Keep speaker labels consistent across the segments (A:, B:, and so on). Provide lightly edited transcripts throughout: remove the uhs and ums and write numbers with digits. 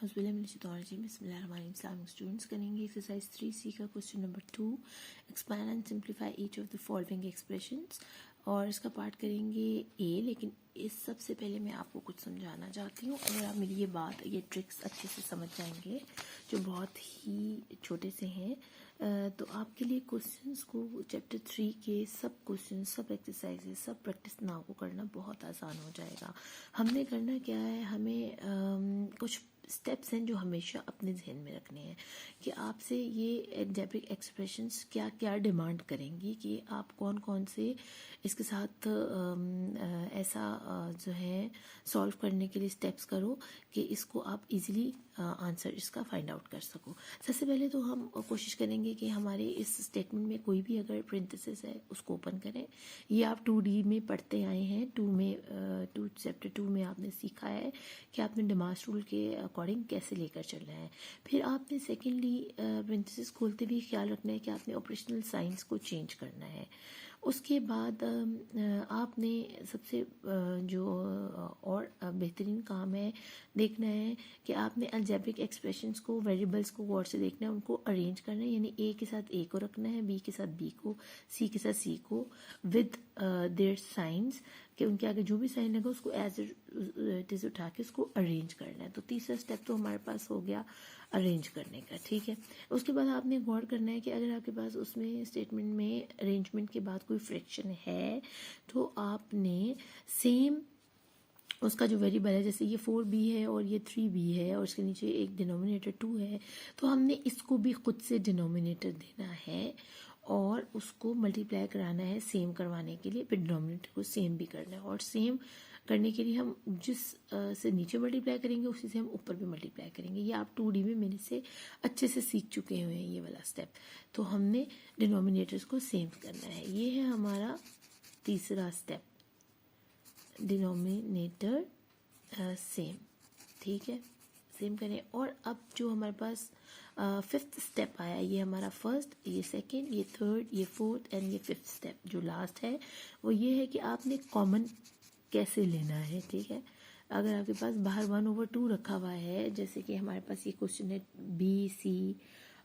A: Islamic students करेंगे exercise 3C का question number 2, expand and simplify each of the following expressions. और इसका part करेंगे ए, लेकिन इस सबसे पहले मैं आपको कुछ समझाना चाहती हूँ। अगर आप मेरी ये ट्रिक्स अच्छे से समझ जाएंगे जो बहुत ही छोटे से हैं, तो आपके लिए क्वेश्चंस को चैप्टर 3 के सब क्वेश्चन, सब एक्सरसाइजेस, सब प्रैक्टिस नाउ को करना बहुत आसान हो जाएगा। हमने करना क्या है, हमें कुछ स्टेप्स हैं जो हमेशा अपने जहन में रखने हैं कि आपसे ये एल्जेब्रिक एक्सप्रेशंस क्या क्या डिमांड करेंगी कि आप कौन कौन से इसके साथ ऐसा जो है सॉल्व करने के लिए स्टेप्स करो कि इसको आप इजीली आंसर इसका फाइंड आउट कर सको। सबसे पहले तो हम कोशिश करेंगे कि हमारे इस स्टेटमेंट में कोई भी अगर पेरेंथेसिस है उसको ओपन करें। ये आप 2D में पढ़ते आए हैं, चैप्टर 2 में आपने सीखा है कि आपने डेमार्स रूल के अकॉर्डिंग कैसे लेकर चलना है। फिर आपने सेकेंडली पेरेंथेसिस खोलते भी ख्याल रखना है कि आपने ऑपरेशनल साइंस को चेंज करना है। उसके बाद आपने सबसे जो और बेहतरीन काम है देखना है कि आपने अलजेब्रिक एक्सप्रेशंस को, वेरिएबल्स को गौर से देखना है, उनको अरेंज करना है, यानी ए के साथ ए को रखना है, बी के साथ बी को, सी के साथ सी को विद देयर साइंस कि उनके आगे जो भी साइन लगा उसको एज इट इज उठा के उसको अरेंज करना है। तो तीसरा स्टेप तो हमारे पास हो गया अरेंज करने का, ठीक है। उसके बाद आपने गौर करना है कि अगर आपके पास उसमें स्टेटमेंट में अरेंजमेंट के बाद कोई फ्रैक्शन है तो आपने सेम उसका जो वेरिएबल है, जैसे ये 4b है और ये 3b है और इसके नीचे एक डिनोमिनेटर 2 है, तो हमने इसको भी खुद से डिनोमिनेटर देना है और उसको मल्टीप्लाई कराना है सेम करवाने के लिए। फिर डिनोमिनेटर को सेम भी करना है और सेम करने के लिए हम जिस से नीचे मल्टीप्लाई करेंगे उसी से हम ऊपर भी मल्टीप्लाई करेंगे। ये आप 2D में मेरे से अच्छे से सीख चुके हुए हैं ये वाला स्टेप। तो हमने डिनोमिनेटर्स को सेम करना है। ये है हमारा तीसरा स्टेप, डिनोमिनेटर सेम, ठीक है, सेम करें। और अब जो हमारे पास फिफ्थ स्टेप आया, ये हमारा फर्स्ट, ये सेकंड, ये थर्ड, ये फोर्थ एंड ये फिफ्थ स्टेप जो लास्ट है वो ये है कि आपने कॉमन कैसे लेना है, ठीक है। अगर आपके पास बाहर 1/2 रखा हुआ है, जैसे कि हमारे पास ये क्वेश्चन है बी, सी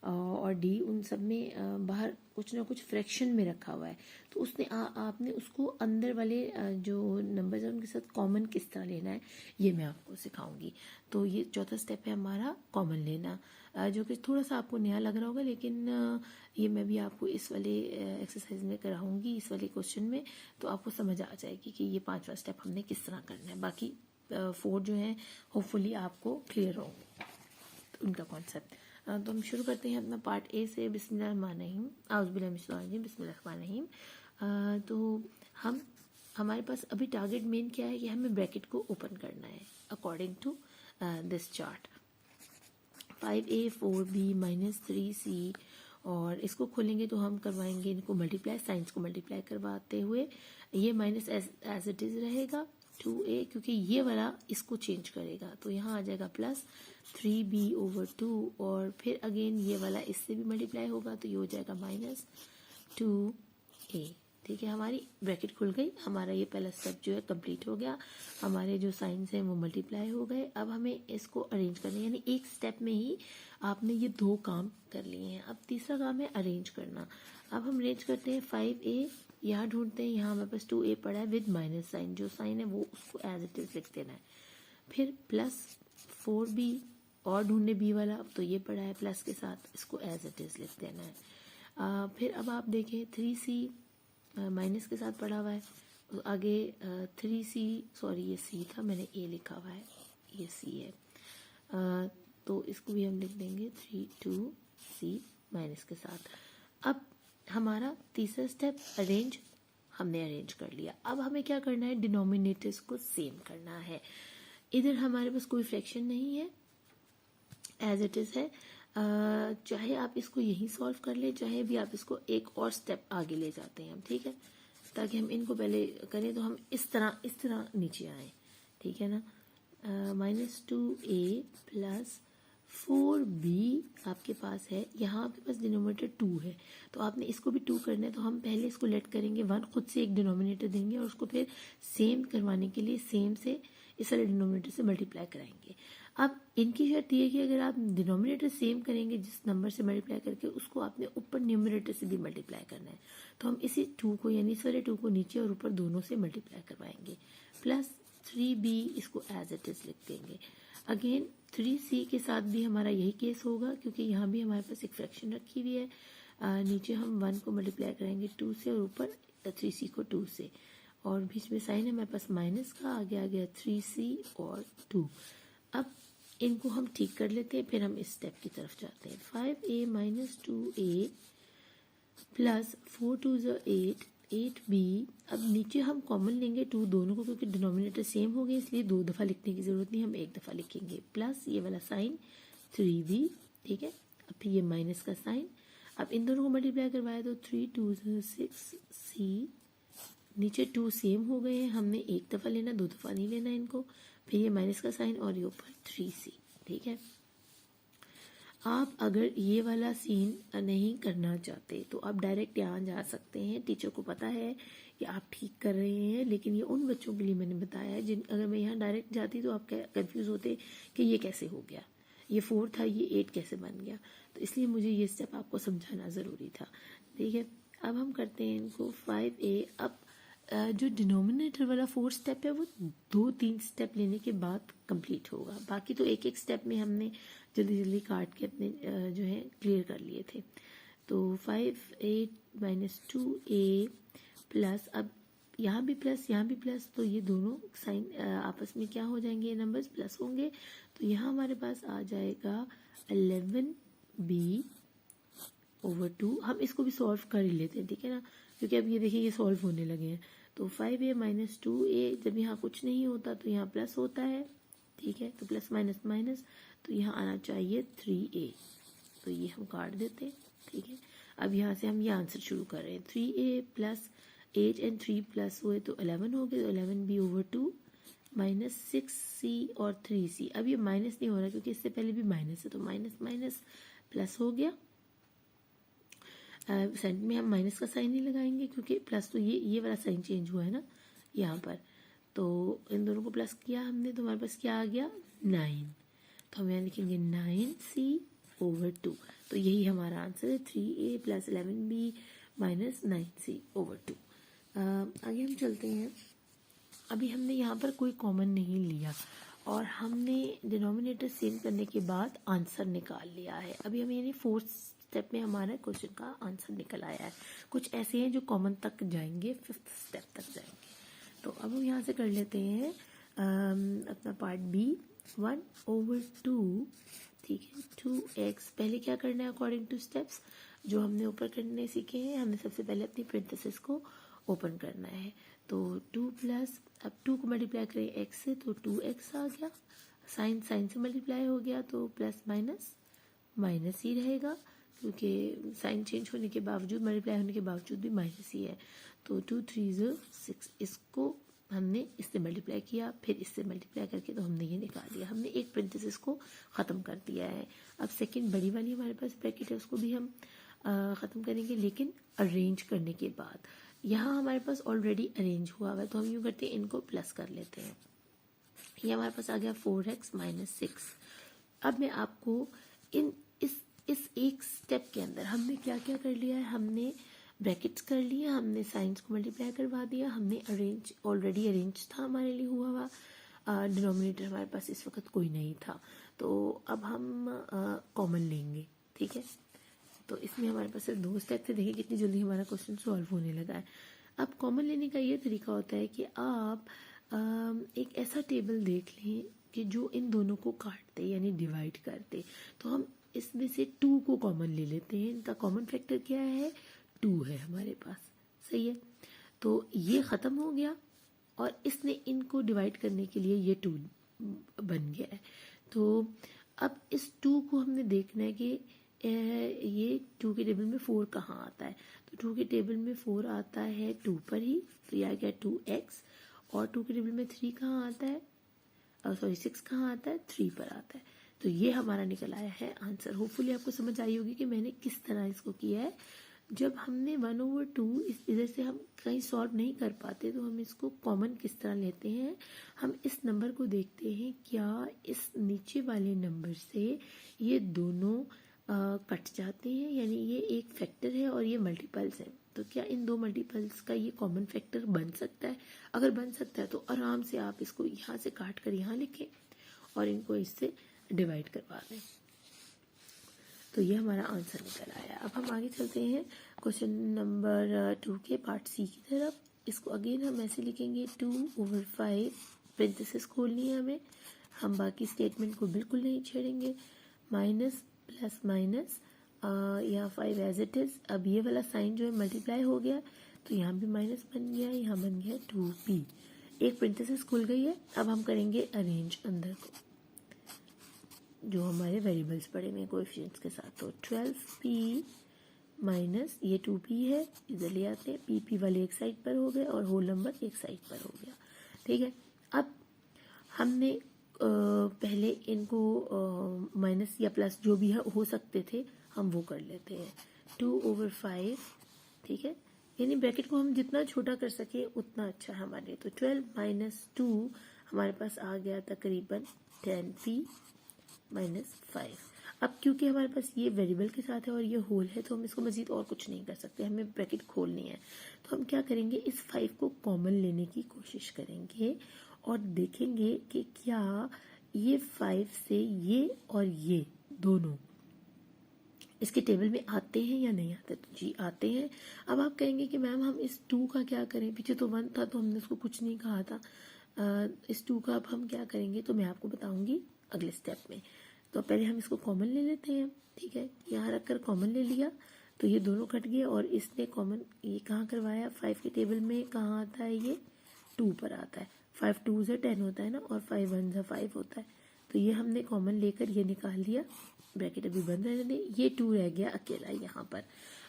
A: और डी, उन सब में बाहर कुछ ना कुछ फ्रैक्शन में रखा हुआ है, तो उसने आपने उसको अंदर वाले जो नंबर्स हैं उनके साथ कॉमन किस तरह लेना है ये मैं आपको सिखाऊंगी। तो ये चौथा स्टेप है हमारा कॉमन लेना, जो कि थोड़ा सा आपको नया लग रहा होगा, लेकिन ये मैं भी आपको इस वाले एक्सरसाइज में कराऊंगी, इस वाले क्वेश्चन में, तो आपको समझ आ जाएगी कि ये पांचवा स्टेप हमने किस तरह करना है। बाकी 4 जो हैं होपफुली आपको क्लियर होंगे उनका कॉन्सेप्ट। तो हम शुरू करते हैं अपना पार्ट ए से। बिस्मिल्लाहिर्रहमानिर्रहीम, आउज़ुबिल्लाहि बिस्मिल्लाहिर्रहमानिर्रहीम। तो हमारे पास अभी टारगेट मेन क्या है कि हमें ब्रैकेट को ओपन करना है according to this chart. 5a 4b -3c, और इसको खोलेंगे तो हम करवाएंगे इनको मल्टीप्लाई, साइंस को मल्टीप्लाई करवाते हुए ये माइनस एज इट इज रहेगा 2a, क्योंकि ये वाला इसको चेंज करेगा, तो यहाँ आ जाएगा प्लस 3b/2, और फिर अगेन ये वाला इससे भी मल्टीप्लाई होगा तो ये हो जाएगा -2a, ठीक है। हमारी ब्रैकेट खुल गई, हमारा ये पहला स्टेप जो है कंप्लीट हो गया, हमारे जो साइंस हैं वो मल्टीप्लाई हो गए। अब हमें इसको अरेंज करना है, यानी एक स्टेप में ही आपने ये 2 काम कर लिए हैं। अब तीसरा काम है अरेंज करना। अब हम अरेंज करते हैं 5a, यहाँ ढूंढते हैं, यहाँ हमारे पास 2a पड़ा है विद माइनस साइन, जो साइन है वो उसको एज इट इज लिख देना है। फिर प्लस 4b और ढूंढने b वाला, अब तो ये पड़ा है प्लस के साथ, इसको एज इट इज लिख देना है। फिर अब आप देखें 3c माइनस के साथ पड़ा हुआ है, आगे 3c, सॉरी ये c था, मैंने a लिखा हुआ है, ये c है, तो इसको भी हम लिख देंगे 2c माइनस के साथ। अब हमारा तीसरा स्टेप अरेंज, हमने अरेंज कर लिया। अब हमें क्या करना है, डिनोमिनेटर्स को सेम करना है। इधर हमारे पास कोई फ्रैक्शन नहीं है, एज इट इज है, चाहे आप इसको यहीं सॉल्व कर ले, चाहे भी आप इसको एक और स्टेप आगे ले जाते हैं हम, ठीक है, ताकि हम इनको पहले करें तो हम इस तरह नीचे आए, ठीक है ना। -2a प्लस 4b आपके पास है, यहाँ आपके पास डिनोमिनेटर 2 है, तो आपने इसको भी 2 करना है, तो हम पहले इसको लेट करेंगे 1, खुद से एक डिनोमिनेटर देंगे और उसको फिर सेम करवाने के लिए सेम से इस वाले डिनोमिनेटर से मल्टीप्लाई कराएंगे। अब इनकी शर्त ये है कि अगर आप डिनोमिनेटर सेम करेंगे जिस नंबर से मल्टीप्लाई करके, उसको आपने ऊपर न्यूमरेटर से भी मल्टीप्लाई करना है। तो हम इसी 2 को यानी इस वाले 2 को नीचे और ऊपर दोनों से मल्टीप्लाई करवाएंगे। प्लस 3b इसको एज इट इज लिख देंगे। अगेन 3c के साथ भी हमारा यही केस होगा, क्योंकि यहाँ भी हमारे पास एक फ्रैक्शन रखी हुई है। नीचे हम 1 को मल्टीप्लाई करेंगे 2 से और ऊपर 3c को 2 से, और बीच में साइन है हमारे पास माइनस का, आगे आ गया 3c और 2। अब इनको हम ठीक कर लेते हैं, फिर हम इस स्टेप की तरफ जाते हैं। 5a minus 2a plus 4 2 8 8b। अब नीचे हम कॉमन लेंगे 2 दोनों को, क्योंकि डिनोमिनेटर सेम हो गए इसलिए 2 दफ़ा लिखने की ज़रूरत नहीं, हम 1 दफ़ा लिखेंगे। प्लस ये वाला साइन 3b, ठीक है। अब फिर ये माइनस का साइन, अब इन दोनों को मल्टीप्लाई करवाया तो 3 2 6c, नीचे 2 सेम हो गए हैं, हमने 1 दफ़ा लेना, 2 दफ़ा नहीं लेना इनको। फिर ये माइनस का साइन और ये ऊपर 3c, ठीक है। आप अगर ये वाला सीन नहीं करना चाहते तो आप डायरेक्ट यहाँ जा सकते हैं। टीचर को पता है कि आप ठीक कर रहे हैं, लेकिन ये उन बच्चों के लिए मैंने बताया है जिन, अगर मैं यहाँ डायरेक्ट जाती तो आप कंफ्यूज होते कि ये कैसे हो गया, ये 4 था ये 8 कैसे बन गया। तो इसलिए मुझे ये स्टेप आपको समझाना ज़रूरी था, ठीक है। अब हम करते हैं इनको 5a। अब जो डिनोमिनेटर वाला 4 स्टेप है वो 2-3 स्टेप लेने के बाद कंप्लीट होगा। बाकी तो एक एक स्टेप में हमने जल्दी जल्दी काट के अपने जो है क्लियर कर लिए थे। तो 5a माइनस 2a प्लस, अब यहाँ भी प्लस यहाँ भी प्लस, तो ये दोनों साइन आपस में क्या हो जाएंगे, ये नंबर्स प्लस होंगे। तो यहाँ हमारे पास आ जाएगा 11b ओवर 2। हम इसको भी सॉल्व कर ही लेते हैं, ठीक है ना, क्योंकि अब ये देखिए ये सॉल्व होने लगे हैं। तो 5a माइनस 2a, जब यहाँ कुछ नहीं होता तो यहाँ प्लस होता है, ठीक है। तो प्लस माइनस माइनस, तो यहाँ आना चाहिए 3a, तो ये हम काट देते हैं, ठीक है। अब यहाँ से हम ये आंसर शुरू कर रहे हैं। 3a प्लस 8 एंड 3 प्लस हुए तो 11 हो गए, तो 11b ओवर 2 माइनस 6c और 3c। अब ये माइनस नहीं हो रहा क्योंकि इससे पहले भी माइनस है, तो माइनस माइनस प्लस हो गया। सेंट में हम माइनस का साइन नहीं लगाएंगे क्योंकि प्लस तो ये वाला साइन चेंज हुआ है ना यहाँ पर, तो इन दोनों को प्लस किया हमने, तो हमारे पास क्या आ गया 9। तो हम यहाँ लिखेंगे 9c ओवर 2। तो यही हमारा आंसर है, 3a plus 11b minus 9c over 2। आगे हम चलते हैं। अभी हमने यहाँ पर कोई कॉमन नहीं लिया और हमने डिनोमिनेटर सेम करने के बाद आंसर निकाल लिया है। अभी हम यानी 4th स्टेप में हमारा क्वेश्चन का आंसर निकल आया है। कुछ ऐसे हैं जो कॉमन तक जाएंगे, 5th स्टेप तक जाएंगे। तो अब हम यहाँ से कर लेते हैं अपना पार्ट बी, 1 ओवर 2, ठीक है, 2x। पहले क्या करना है अकॉर्डिंग टू स्टेप्स जो हमने ऊपर करने सीखे हैं, हमने सबसे पहले अपनी पेरेंथेसिस को ओपन करना है। तो 2 प्लस, अब 2 को मल्टीप्लाई करें x से तो 2x आ गया, साइन साइन से मल्टीप्लाई हो गया तो प्लस माइनस माइनस ही रहेगा, क्योंकि साइन चेंज होने के बावजूद, मल्टीप्लाई होने के बावजूद भी माइनस ही है। तो 2 3 6, इसको हमने इससे मल्टीप्लाई किया, फिर इससे मल्टीप्लाई करके तो हमने ये निकाल दिया, हमने एक पेरेंथेसिस को ख़त्म कर दिया है। अब सेकंड बड़ी वाली हमारे पास ब्रैकेट है, उसको भी हम ख़त्म करेंगे, लेकिन अरेंज करने के बाद। यहाँ हमारे पास ऑलरेडी अरेंज हुआ हुआ है, तो हम यूँ करते हैं इनको प्लस कर लेते हैं। ये हमारे पास आ गया 4x माइनस 6। अब मैं आपको इस एक स्टेप के अंदर हमने क्या क्या कर लिया है, हमने ब्रैकेट्स कर लिया, हमने साइंस को मल्टीप्लाई करवा दिया, हमने अरेंज ऑलरेडी अरेंज था हमारे लिए हुआ हुआ, डिनोमिनेटर हमारे पास इस वक्त कोई नहीं था। तो अब हम कॉमन लेंगे, ठीक है। तो इसमें हमारे पास सिर्फ 2 स्टेप थे, देखिए कितनी जल्दी हमारा क्वेश्चन सॉल्व होने लगा है। अब कॉमन लेने का ये तरीका होता है कि आप एक ऐसा टेबल देख लें कि जो इन दोनों को काट दे यानी डिवाइड कर दे। तो हम इसमें से 2 को कॉमन ले लेते हैं। इनका कॉमन फैक्टर क्या है, 2 है हमारे पास, सही है। तो ये ख़त्म हो गया और इसने इनको डिवाइड करने के लिए ये 2 बन गया है। तो अब इस 2 को हमने देखना है कि ये 2 के टेबल में 4 कहाँ आता है। तो 2 के टेबल में 4 आता है 2 पर ही, तो ये आ गया 2x। और 2 के टेबल में 3 कहाँ आता है, 6 कहाँ आता है, 3 पर आता है। तो ये हमारा निकल आया है आंसर। होपफुली आपको समझ आई होगी कि मैंने किस तरह इसको किया है। जब हमने 1/2 इधर से हम कहीं सॉल्व नहीं कर पाते तो हम इसको कॉमन किस तरह लेते हैं, हम इस नंबर को देखते हैं क्या इस नीचे वाले नंबर से ये दोनों कट जाते हैं, यानी ये एक फैक्टर है और ये मल्टीपल्स है, तो क्या इन दो मल्टीपल्स का ये कॉमन फैक्टर बन सकता है। अगर बन सकता है तो आराम से आप इसको यहाँ से काट कर यहाँ लिखें और इनको इससे डिवाइड करवा दें। तो ये हमारा आंसर निकल आया। अब हम आगे चलते हैं क्वेश्चन नंबर 2 के पार्ट सी की तरफ। इसको अगेन हम ऐसे लिखेंगे 2/5, पेरेंथेसिस खोलनी है हमें, हम बाकी स्टेटमेंट को बिल्कुल नहीं छेड़ेंगे, माइनस प्लस माइनस, यहाँ 5 एज इट इज़। अब ये वाला साइन जो है मल्टीप्लाई हो गया तो यहाँ भी माइनस बन गया, यहाँ बन गया 2p, एक पेरेंथेसिस खुल गई है। अब हम करेंगे अरेंज अंदर को जो हमारे वेरिएबल्स पड़े हुए कोएफिशिएंट्स के साथ, तो 12p माइनस ये 2p है, इधर ले आते हैं, p वाले एक साइड पर हो गए और होल नंबर एक साइड पर हो गया। ठीक है, अब हमने पहले इनको माइनस या प्लस जो भी है हो सकते थे हम वो कर लेते हैं। 2/5, ठीक है, यानी ब्रैकेट को हम जितना छोटा कर सके उतना अच्छा है हमारे। तो 12 माइनस 2 हमारे पास आ गया तकरीबन 10p माइनस 5। अब क्योंकि हमारे पास ये वेरिएबल के साथ है और ये होल है तो हम इसको मजीद और कुछ नहीं कर सकते, हमें ब्रैकेट खोलनी है। तो हम क्या करेंगे, इस 5 को कॉमन लेने की कोशिश करेंगे और देखेंगे कि क्या ये 5 से ये और ये दोनों इसके टेबल में आते हैं या नहीं आते। तो जी आते हैं। अब आप कहेंगे कि मैम हम इस 2 का क्या करें, पीछे तो 1 था तो हमने उसको कुछ नहीं कहा था, इस 2 का अब हम क्या करेंगे तो मैं आपको बताऊंगी अगले स्टेप में। तो पहले हम इसको कॉमन ले लेते हैं। ठीक है, यहाँ रख कर कॉमन ले लिया तो ये दोनों कट गए और इसने कॉमन ये कहाँ करवाया, 5 के टेबल में कहाँ आता है, ये 2 पर आता है। 5 2 से 10 होता है ना, और 5 1 से 5 होता है। तो ये हमने कॉमन लेकर ये निकाल लिया, ब्रैकेट अभी बंद रहने दें, ये 2 रह गया अकेला यहाँ पर।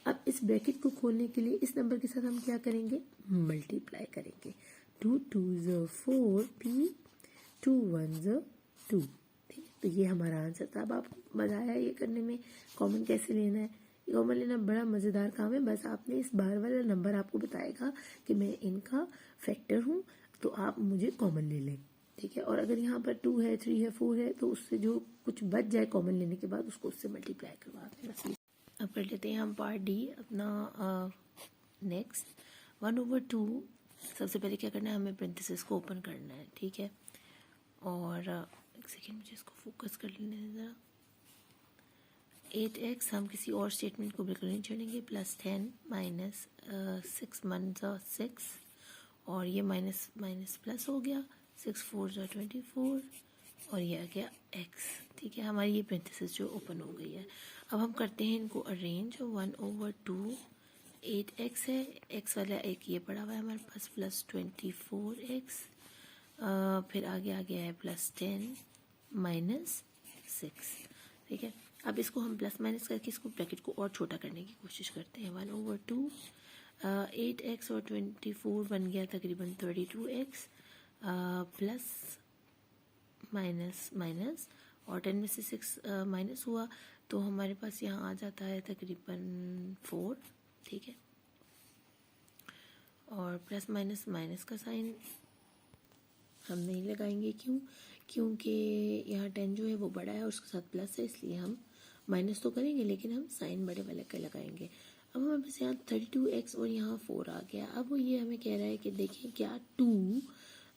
A: अब इस ब्रैकेट को खोलने के लिए इस नंबर के साथ हम क्या करेंगे, मल्टीप्लाई करेंगे। 2 2 4 p, 2 1 2। ठीक है, तो ये हमारा आंसर था। अब आपको मजा आया ये करने में, कॉमन कैसे लेना है। कॉमन लेना बड़ा मज़ेदार काम है, बस आपने इस बार वाला नंबर आपको बताएगा कि मैं इनका फैक्टर हूँ तो आप मुझे कॉमन ले लें। ठीक है, और अगर यहाँ पर 2 है 3 है 4 है तो उससे जो कुछ बच जाए कॉमन लेने के बाद उसको उससे मल्टीप्लाई करवा दें। अब कर लेते हैं हम पार्ट डी अपना नेक्स्ट। 1/2 सबसे पहले क्या करना है, हमें पेरेंथेसिस को ओपन करना है। ठीक है, और एक सेकेंड मुझे इसको फोकस कर लेने ज़रा। 8x हम किसी और स्टेटमेंट को बिल्कुल नहीं छोड़ेंगे, प्लस 10 माइनस 6 1 6, और ये माइनस माइनस प्लस हो गया, 6 4 24, और ये आ गया x। ठीक है, हमारी ये पेरेंथेसिस जो ओपन हो गई है। अब हम करते हैं इनको अरेंज। 1/2 8x है, x वाला एक ये पड़ा हुआ है हमारे पास, प्लस 24x, फिर आगे आ गया है प्लस 10 माइनस 6। ठीक है, अब इसको हम प्लस माइनस करके इसको ब्रैकेट को और छोटा करने की कोशिश करते हैं। 1/2 8x और 24 बन गया तकरीबन 32x, प्लस माइनस माइनस, और 10 में से 6 माइनस हुआ तो हमारे पास यहाँ आ जाता है तकरीबन 4। ठीक है, और प्लस माइनस माइनस का साइन हम नहीं लगाएंगे, क्योंकि यहाँ 10 जो है वो बड़ा है और उसके साथ प्लस है, इसलिए हम माइनस तो करेंगे लेकिन हम साइन बड़े वाले का लगाएंगे। अब हमारे पास यहाँ 32x और यहाँ 4 आ गया। अब वो ये हमें कह रहा है कि देखिए क्या 2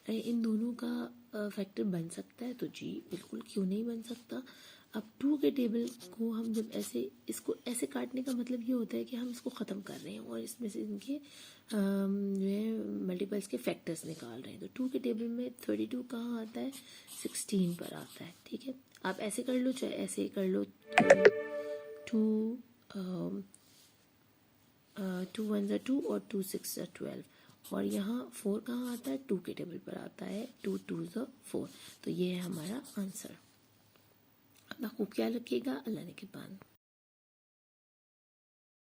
A: इन दोनों का फैक्टर बन सकता है। तो जी बिल्कुल, क्यों नहीं बन सकता। अब 2 के टेबल को हम जब ऐसे इसको ऐसे काटने का मतलब ये होता है कि हम इसको ख़त्म कर रहे हैं और इसमें से इनके जो है मल्टीपल्स के फैक्टर्स निकाल रहे हैं। तो 2 के टेबल में 32 कहाँ आता है, 16 पर आता है। ठीक है, आप ऐसे कर लो चाहे ऐसे कर लो, 2 2 1 2 और 2 6 12, और यहाँ 4 कहाँ आता है, 2 के टेबल पर आता है, 2 2 4। तो ये है हमारा आंसर। अपना खूब ख्याल रखिएगा। अल्लाह ने के बाद।